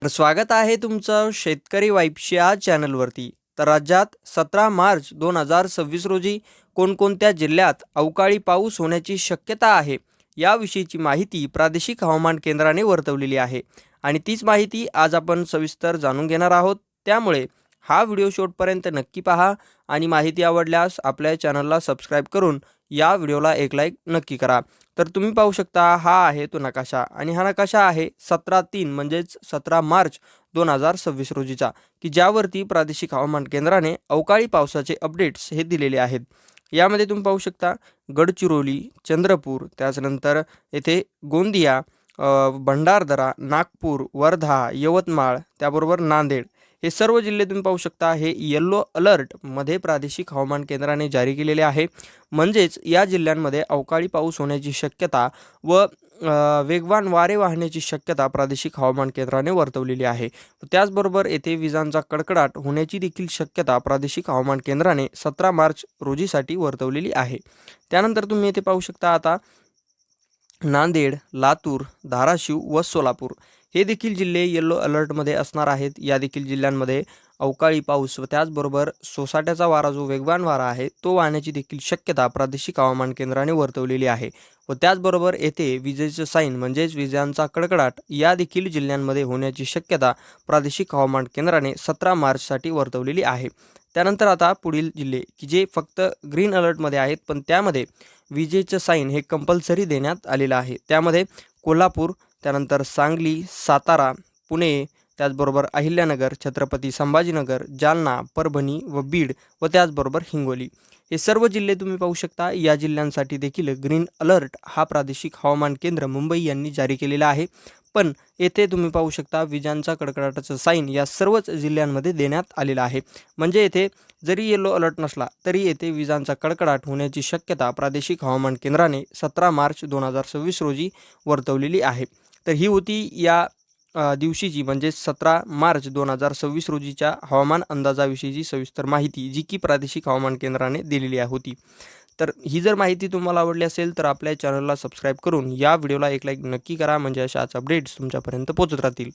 तर स्वागत आहे तुमचं शेतकरी वाईब्स या चॅनलवरती. तर राज्यात 17 मार्च 2026 रोजी कोणकोणत्या जिल्ह्यात अवकाळी पाऊस होण्याची शक्यता आहे याविषयीची माहिती प्रादेशिक हवामान केंद्राने वर्तवलेली आहे आणि तीच माहिती आज आपण सविस्तर जाणून घेणार आहोत. त्यामुळे हा व्हिडिओ शेवटपर्यंत नक्की पहा आणि माहिती आवडल्यास आपल्या चॅनलला सबस्क्राईब करून या व्हिडिओला एक लाईक नक्की करा. तर तुम्ही पाहू शकता हा आहे तो नकाशा आणि हा नकाशा आहे 17/3 म्हणजेच 17 मार्च 2026 रोजीचा, की ज्यावरती प्रादेशिक हवामान केंद्राने अवकाळी पावसाचे अपडेट्स हे दिलेले आहेत. यामध्ये तुम्ही पाहू शकता गडचिरोली, चंद्रपूर, त्याचनंतर येथे गोंदिया, भंडारदरा, नागपूर, वर्धा, यवतमाळ, त्याबरोबर नांदेड हे सर्व जिल्हे तुम्ही पाहू शकता हे येल्लो अलर्टमध्ये प्रादेशिक हवामान केंद्राने जारी केलेले आहे. म्हणजेच या जिल्ह्यांमध्ये अवकाळी पाऊस होण्याची शक्यता व वेगवान वारे वाहण्याची शक्यता प्रादेशिक हवामान केंद्राने वर्तवलेली आहे. त्याचबरोबर येथे विजांचा कडकडाट होण्याची देखील शक्यता प्रादेशिक हवामान केंद्राने 17 मार्च रोजीसाठी वर्तवलेली आहे. त्यानंतर तुम्ही येथे पाहू शकता आता नांदेड, लातूर, धाराशिव व सोलापूर हे देखील जिल्हे येलो अलर्टमध्ये असणार आहेत. या देखील जिल्ह्यांमध्ये अवकाळी पाऊस व त्याचबरोबर सोसाट्याचा वारा जो वेगवान वारा आहे तो वाहण्याची देखील शक्यता प्रादेशिक हवामान केंद्राने वर्तवलेली आहे. व त्याचबरोबर येथे विजेचं साईन म्हणजेच विजांचा कडकडाट या देखील जिल्ह्यांमध्ये होण्याची शक्यता प्रादेशिक हवामान केंद्राने 17 मार्चसाठी वर्तवलेली आहे. त्यानंतर आता पुढील जिल्हे की जे फक्त ग्रीन अलर्टमध्ये आहेत, पण त्यामध्ये विजेचं साईन हे कंपल्सरी देण्यात आलेलं आहे. त्यामध्ये कोल्हापूर, त्यानंतर सांगली, सातारा, पुणे, त्याचबरोबर अहिल्यानगर, छत्रपती संभाजीनगर, जालना, परभणी व बीड व त्याचबरोबर हिंगोली हे सर्व जिल्हे तुम्ही पाहू शकता. या जिल्ह्यांसाठी देखील ग्रीन अलर्ट हा प्रादेशिक हवामान केंद्र मुंबई यांनी जारी केलेला आहे. पण येथे तुम्ही पाहू शकता विजांचा कडकडाटाचं साईन या सर्वच जिल्ह्यांमध्ये देण्यात आलेला आहे. म्हणजे येथे जरी येलो अलर्ट नसला तरी येथे विजांचा कडकडाट होण्याची शक्यता प्रादेशिक हवामान केंद्राने 17 मार्च 2026 रोजी वर्तवलेली आहे. तर ही होती या दिवशीची म्हणजे 17 मार्च 2026 रोजीच्या हवामान अंदाजाविषयीची सविस्तर माहिती, जी की प्रादेशिक हवामान केंद्राने दिलेली होती. तर ही जर माहिती तुम्हाला आवडली असेल तर आपल्या चॅनलला सबस्क्राईब करून या व्हिडिओला एक लाईक नक्की करा, म्हणजे अशाच अपडेट्स तुमच्यापर्यंत पोहोचत राहतील.